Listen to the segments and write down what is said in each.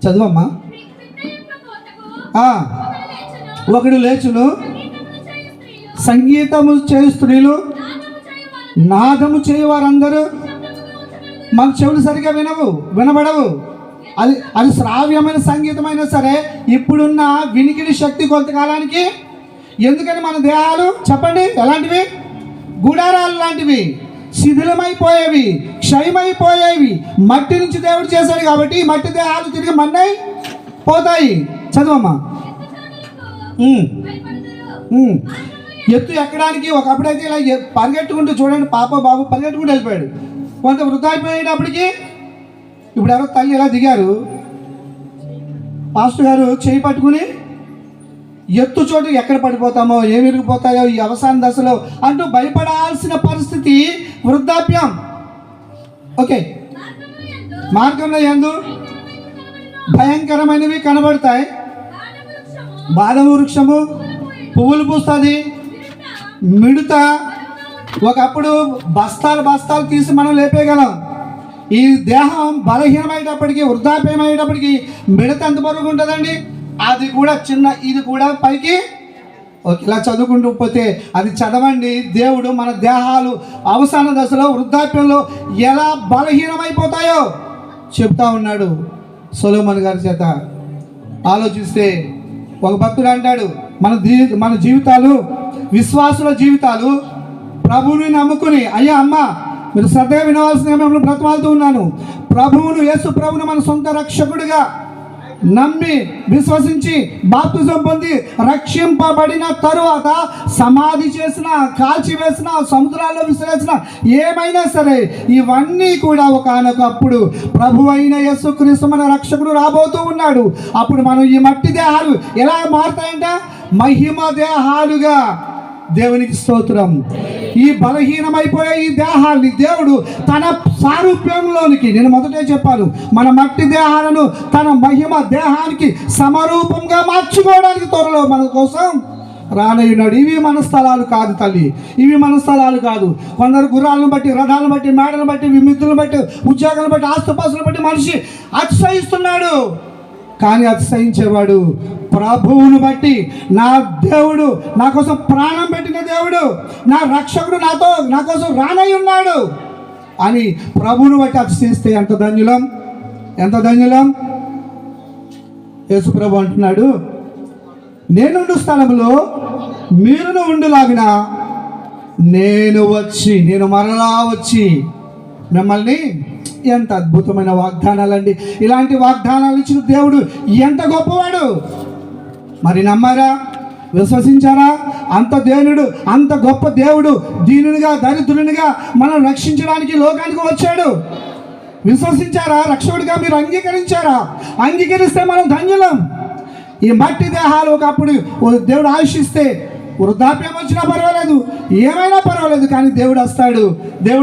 చదువమ్మా. ఒకడు లేచును, సంగీతము చేయు స్త్రీలు, నాదము చేయు వారందరూ. మన చెవులు సరిగా వినబడవు. అది శ్రావ్యమైన సంగీతమైనా సరే ఇప్పుడున్న వినికిడి శక్తి కొంతకాలానికి. ఎందుకని మన దేహాలు చెప్పండి ఎలాంటివి? గుడారాలు లాంటివి, శిథిలమైపోయేవి, క్షయమైపోయేవి. మట్టి నుంచి దేవుడు చేశాడు కాబట్టి మట్టి దేహాలు తిరిగి మన్నై పోతాయి. చదవమ్మా. ఎత్తు ఎక్కడానికి ఒకప్పుడైతే ఇలా పరిగెట్టుకుంటూ, చూడండి పాప బాబు పరిగెట్టుకుంటూ వెళ్ళిపోయాడు. కొంత వృద్ధాయిపోయేటప్పటికి ఇప్పుడు ఎవరో తల్లి ఇలా దిగారు, పాస్టర్ గారు చేయి పట్టుకుని ఎత్తు చోటు ఎక్కడ పడిపోతామో, ఏమి విరిగిపోతాయో ఈ అవసాన దశలో అంటూ భయపడాల్సిన పరిస్థితి వృద్ధాప్యం. ఓకే, మార్గంలో ఎందు భయంకరమైనవి కనబడతాయి. బాదము వృక్షము పువ్వులు పూస్తుంది, మిడత. ఒకప్పుడు బస్తాలు తీసి మనం లేపేయగలం. ఈ దేహం బలహీనమయ్యేటప్పటికి, వృద్ధాప్యమయ్యేటప్పటికి మిడత ఎంత బరువుగా ఉంటుందండి? అది కూడా చిన్న, ఇది కూడా పైకి. ఇలా చదువుకుంటూ పోతే అది చదవండి. దేవుడు మన దేహాలు అవసాన దశలో వృద్ధాప్యంలో ఎలా బలహీనమైపోతాయో చెప్తా ఉన్నాడు సొలొమోను గారి చేత. ఆలోచిస్తే ఒక భక్తుడు అంటాడు, మన జీవితాలు, విశ్వాసుల జీవితాలు ప్రభువుని నమ్ముకుని, అయ్యా అమ్మ మీరు శ్రద్ధగా వినవలసిన మిమ్మల్ని బ్రతమాలుతూ ఉన్నాను. ప్రభువును, యేసు ప్రభువును మన సొంత రక్షకుడిగా నమ్మి విశ్వసించి బాప్తిజం పొంది రక్షింపబడిన తరువాత సమాధి చేసిన, కాల్చివేసిన, సముద్రాల్లో విసిరేసిన ఏమైనా సరే ఇవన్నీ కూడా ఒకానొకప్పుడు ప్రభు అయిన యేసుక్రీస్తు మన రక్షకుడు రాబోతూ ఉన్నాడు. అప్పుడు మనం ఈ మట్టి దేహాలు ఎలా మారుతాయంట? మహిమ దేహాలుగా. దేవునికి స్తోత్రం. ఈ బలహీనమైపోయే ఈ దేహాన్ని దేవుడు తన సారూప్యంలోనికి, నేను మొదటే చెప్పాను, మన మట్టి దేహాలను తన మహిమ దేహానికి సమరూపంగా మార్చుకోవడానికి త్వరలో మన కోసం రానయ్యున్నాడు. ఇవి మన స్థలాలు కాదు తల్లి, ఇవి మన స్థలాలు కాదు. కొందరు గుర్రాలను బట్టి, రథాలను బట్టి, మేడలను బట్టి, విమితులను బట్టి, ఉద్యోగాలను బట్టి, ఆస్తుపాస్తులను బట్టి మనిషి అతిశయిస్తున్నాడు. కానీ అతిశయించేవాడు ప్రభువును బట్టి, నా దేవుడు నా కోసం ప్రాణం పెట్టిన దేవుడు, నా రక్షకుడు నా కోసం రానై ఉన్నాడు అని ప్రభువును బట్టి అతిశయిస్తే ఎంత ధన్యులం, ఎంత ధన్యులం. యేసు ప్రభు అంటున్నాడు, నేనుండు స్థలంలో మీరును ఉండులాగిన నేను మరలా వచ్చి మిమ్మల్ని. ఎంత అద్భుతమైన వాగ్దానాలండి! ఇలాంటి వాగ్దానాలు ఇచ్చిన దేవుడు ఎంత గొప్పవాడు. మరి నమ్మారా? విశ్వసించారా? అంత దేవుడు, అంత గొప్ప దేవుడు దీనునిగా, దరిద్రునిగా మనం రక్షించడానికి లోకానికి వచ్చాడు. విశ్వసించారా? రక్షకుడిగా మీరు అంగీకరించారా? అంగీకరిస్తే మనం ధన్యులం. ఈ మట్టి దేహాలు ఒకప్పుడు దేవుడు ఆశిస్తే వృద్ధాప్యం వచ్చినా పర్వాలేదు, ఏమైనా పర్వాలేదు, కానీ దేవుడు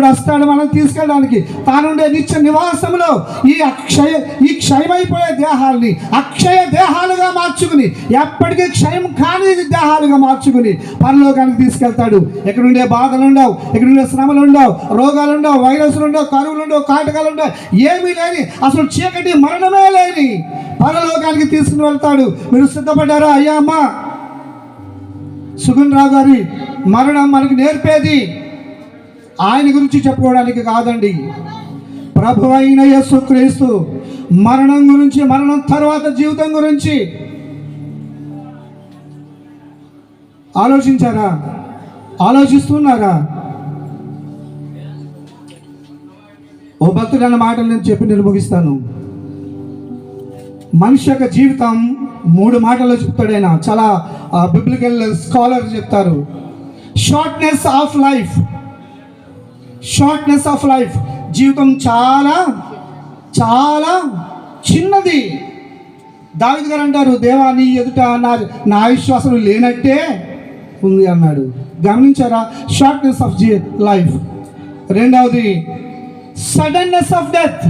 వస్తాడు మనం తీసుకెళ్ళడానికి. తానుండే నిత్య నివాసంలో ఈ క్షయమైపోయే దేహాలని అక్షయ దేహాలుగా మార్చుకుని, ఎప్పటికీ క్షయం కాని దేహాలుగా మార్చుకుని పరలోకానికి తీసుకెళ్తాడు. ఎక్కడుండే బాధలు ఉండవు, ఎక్కడుండే శ్రమలు ఉండవు, రోగాలు ఉండవు, వైరస్లు ఉండవు, కరువులు ఉండవు, కాటకాలు ఉండవు, ఏమీ లేని, అసలు చీకటి మరణమే లేని పరలోకానికి తీసుకుని వెళ్తాడు. మీరు సిద్ధపడ్డారా? అయ్యా అమ్మ, సుగుణ్ రావు గారి మరణం మనకి నేర్పేది ఆయన గురించి చెప్పుకోవడానికి కాదండి, ప్రభు అయిన యేసుక్రీస్తు మరణం గురించి, మరణం తర్వాత జీవితం గురించి ఆలోచించారా? ఆలోచిస్తున్నారా? ఓ భక్తుడు అన్న మాటలు నేను చెప్పి ముగిస్తాను. మనిషి యొక్క జీవితం 3 మాటల్లో చెప్తాడు ఆయన. చాలా బిబ్లికల్ స్కాలర్ చెప్తారు. షార్ట్నెస్ ఆఫ్ లైఫ్, జీవితం చాలా చాలా చిన్నది. దావీదు గారు అంటారు, దేవా నీ ఎదుట నా ఆయుష్వాసం లేనట్టే ఉంది అన్నాడు. గమనించారా? Shortness of life. రెండవది సడన్నెస్ ఆఫ్ డెత్.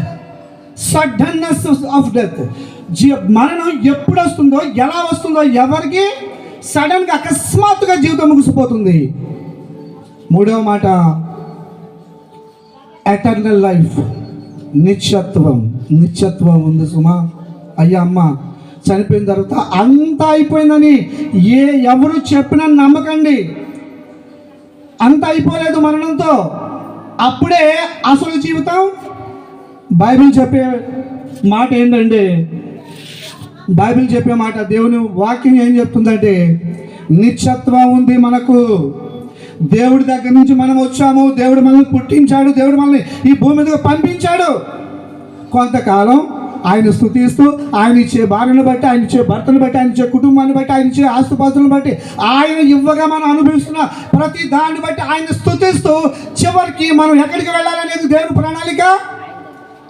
మరణం ఎప్పుడు వస్తుందో, ఎలా వస్తుందో ఎవరికి సడన్గా, అకస్మాత్తుగా జీవితం ముగిసిపోతుంది. మూడవ మాట ఎటర్నల్ లైఫ్, నిత్యత్వం ఉంది సుమా. అయ్యా అమ్మ చనిపోయిన తర్వాత అంతా అయిపోయిందని ఎవరు చెప్పినా నమ్మకండి. అంత అయిపోలేదు మరణంతో. అప్పుడే అసలు జీవితం. బైబిల్ చెప్పే మాట ఏంటంటే, బైబిల్ చెప్పే మాట, దేవుని వాక్యం ఏం చెప్తుందంటే, నిత్యత్వం ఉంది మనకు. దేవుడి దగ్గర నుంచి మనం వచ్చాము, దేవుడు మనల్ని పుట్టించాడు, దేవుడు మనల్ని ఈ భూమి మీదకి పంపించాడు. కొంతకాలం ఆయన స్తుతిస్తూ, ఆయన ఇచ్చే భార్యను బట్టి, ఆయన ఇచ్చే భర్తను బట్టి, ఆయన ఇచ్చే కుటుంబాన్ని బట్టి, ఆయన ఇచ్చే ఆస్తుపాస్తులను బట్టి, ఆయన ఇవ్వగా మనం అనుభవిస్తున్న ప్రతి దాన్ని బట్టి ఆయన స్తుతిస్తూ, చివరికి మనం ఎక్కడికి వెళ్ళాలనేది దేవుని ప్రణాళిక.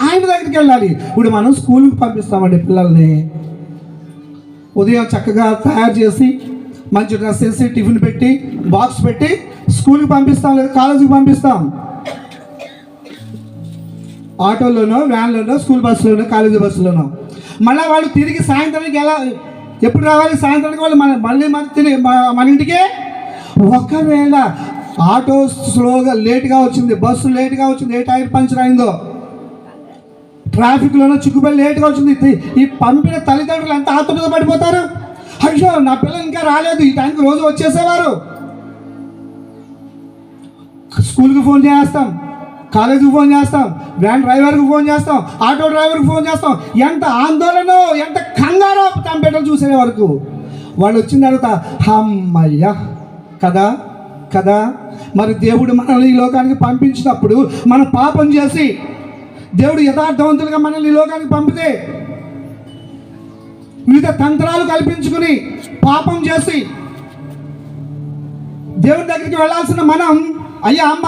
ఆయన దగ్గరికి వెళ్ళాలి. ఇప్పుడు మనం స్కూల్కి పంపిస్తామండి పిల్లల్ని. ఉదయం చక్కగా తయారు చేసి, మంచి డ్రెస్ వేసి, టిఫిన్ పెట్టి, బాక్స్ పెట్టి స్కూల్కి పంపిస్తాం, లేదా కాలేజీకి పంపిస్తాం. ఆటోలోనో, వ్యాన్లోనో, స్కూల్ బస్సులోనో, కాలేజీ బస్సులోనో. మళ్ళీ వాళ్ళు తిరిగి సాయంత్రానికి ఎప్పుడు రావాలి? సాయంత్రానికి వాళ్ళు మళ్ళీ మన ఇంటికి. ఒకవేళ ఆటో స్లోగా లేట్గా వచ్చింది, బస్సు లేట్గా వచ్చింది, ఏ టైర్ పంచర్ అయిందో, ట్రాఫిక్లోనో చిక్కుబడి లేట్గా వచ్చింది, ఈ పంపిన తల్లిదండ్రులు ఎంత ఆతృత పడిపోతారు. అయ్యో నా పిల్లలు ఇంకా రాలేదు, ఈ టైంకి రోజు వచ్చేసేవారు. స్కూల్కి ఫోన్ చేస్తాం, కాలేజీకి ఫోన్ చేస్తాం, వ్యాన్ డ్రైవర్కి ఫోన్ చేస్తాం, ఆటో డ్రైవర్కి ఫోన్ చేస్తాం. ఎంత ఆందోళన, ఎంత కంగారో కంప్యూటర్ చూసే వరకు. వాళ్ళు వచ్చిన తర్వాత అమ్మయ్యా కదా కదా. మరి దేవుడు మనల్ని ఈ లోకానికి పంపించినప్పుడు మనం పాపం చేసి, దేవుడు యథార్థవంతులుగా మనల్ని ఈ లోకానికి పంపితే, వివిధ తంత్రాలు కల్పించుకుని పాపం చేసి దేవుడి దగ్గరికి వెళ్ళాల్సిన మనం, అయ్యా అమ్మ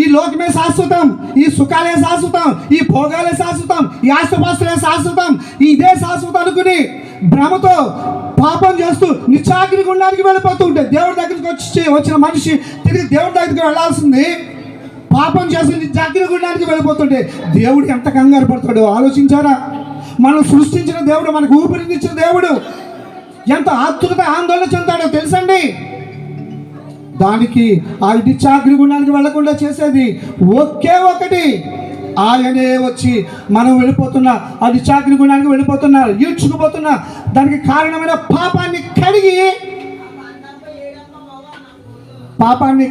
ఈ లోకమే శాశ్వతం, ఈ సుఖాలే శాశ్వతం, ఈ భోగాలే శాశ్వతం, ఈ ఆస్తుపాస్తులే శాశ్వతం, ఇదే శాశ్వతం అనుకుని భ్రమతో పాపం చేస్తూ నిత్యాగ్ని గుండానికి వెళ్ళిపోతూ ఉంటే, దేవుడి దగ్గరికి వచ్చిన మనిషి తిరిగి దేవుడి దగ్గరికి వెళ్ళాల్సింది పాపం చేసి నిత్యాగ్ని గుండానికి వెళ్ళిపోతుంటే దేవుడు ఎంత కంగారు పడతాడో ఆలోచించారా? మనం సృష్టించిన దేవుడు, మనకు ఊపిరినిచ్చిన దేవుడు ఎంత ఆతృత ఆందోళన చెందాడో తెలుసండి. దానికి ఆ నిత్యాగ్ని గుండానికి వెళ్లకుండా చేసేది ఒకే ఒకటి, ఆయనే వచ్చి మనం వెళ్ళిపోతున్నా ఆ నిత్యాగ్ని గుండానికి వెళ్ళిపోతున్నా, ఈడ్చుకుపోతున్నా దానికి కారణమైన పాపాన్ని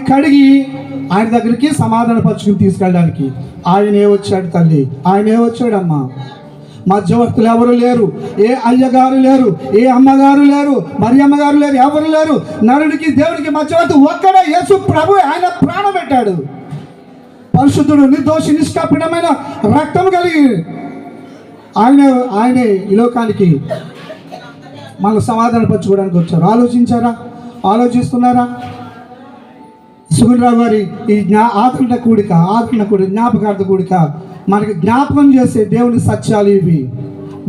కడిగి ఆయన దగ్గరికి సమాధాన పరుచుకుని తీసుకెళ్ళడానికి ఆయనే వచ్చాడు. తల్లి ఆయనే వచ్చాడమ్మా. మధ్యవర్తులు ఎవరు లేరు, ఏ అయ్యగారు లేరు, ఏ అమ్మగారు లేరు, మరి అమ్మగారు లేరు, ఎవరు లేరు. నరుడికి దేవుడికి మధ్యవర్తి ఒక్కడే, యేసు ప్రభు. ఆయన ప్రాణం పెట్టాడు. పరిశుద్ధుడు, నిర్దోషి, నిష్కపటమైన రక్తం కలిగి ఆయనే ఈ లోకానికి మనం సమాధాన పరచుకోవడానికి వచ్చారు. ఆలోచించారా? ఆలోచిస్తున్నారా? సుగుణరావు గారి ఈ ఆదరణ కూడిక, జ్ఞాపకార్థ కూడిక మనకి జ్ఞాపకం చేసే దేవుని సత్యాలు ఇవి.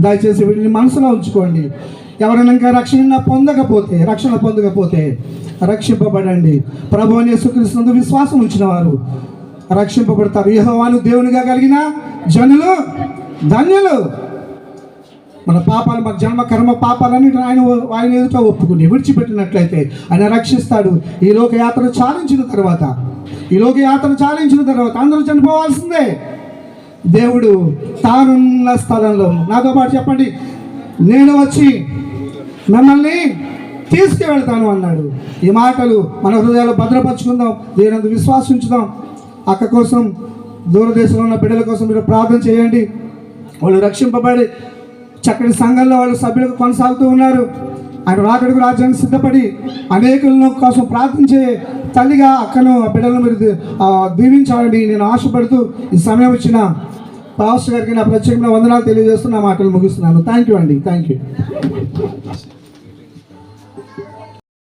దయచేసి వీటిని మనసులో ఉంచుకోండి. ఎవరైనా ఇంకా రక్షణ పొందకపోతే రక్షింపబడండి. ప్రభువు యేసుక్రీస్తునందు విశ్వాసం ఉంచిన వారు రక్షింపబడతారు. యెహోవాను దేవునిగా కలిగిన జనులు ధన్యులు. మన పాపాలు, మన జన్మ కర్మ పాపాలన్నింటిని ఆయన ఎదుట ఒప్పుకుని విడిచిపెట్టినట్లయితే ఆయన రక్షిస్తాడు. ఈ లోక యాత్ర చాలించిన తర్వాత అందరూ చనిపోవాల్సిందే. దేవుడు తానున్న స్థలంలో, నాతో పాటు చెప్పండి, నేను వచ్చి మిమ్మల్ని తీసుకువెళ్తాను అన్నాడు. ఈ మాటలు మన హృదయాలు భద్రపరుచుకుందాం, దేవుని విశ్వాసించుదాం. అక్క కోసం, దూరదేశంలో ఉన్న బిడ్డల కోసం మీరు ప్రార్థన చేయండి. వాళ్ళు రక్షింపబడి చక్కటి సంఘంలో వాళ్ళు సభ్యులకు కొనసాగుతూ ఉన్నారు. ఆయన రాకడకు రాజ్యానికి సిద్ధపడి అనేకుల కోసం ప్రార్థించే తల్లిగా అక్కను, ఆ బిడ్డలను మీరు దీవించాలని నేను ఆశపడుతూ ఈ సమయం ఇచ్చిన పాస్టర్ గారికి నా ప్రత్యేకమైన వందనాలు తెలియజేస్తూ నా మాటలు ముగిస్తున్నాను. థ్యాంక్ యూ అండి. Thank you.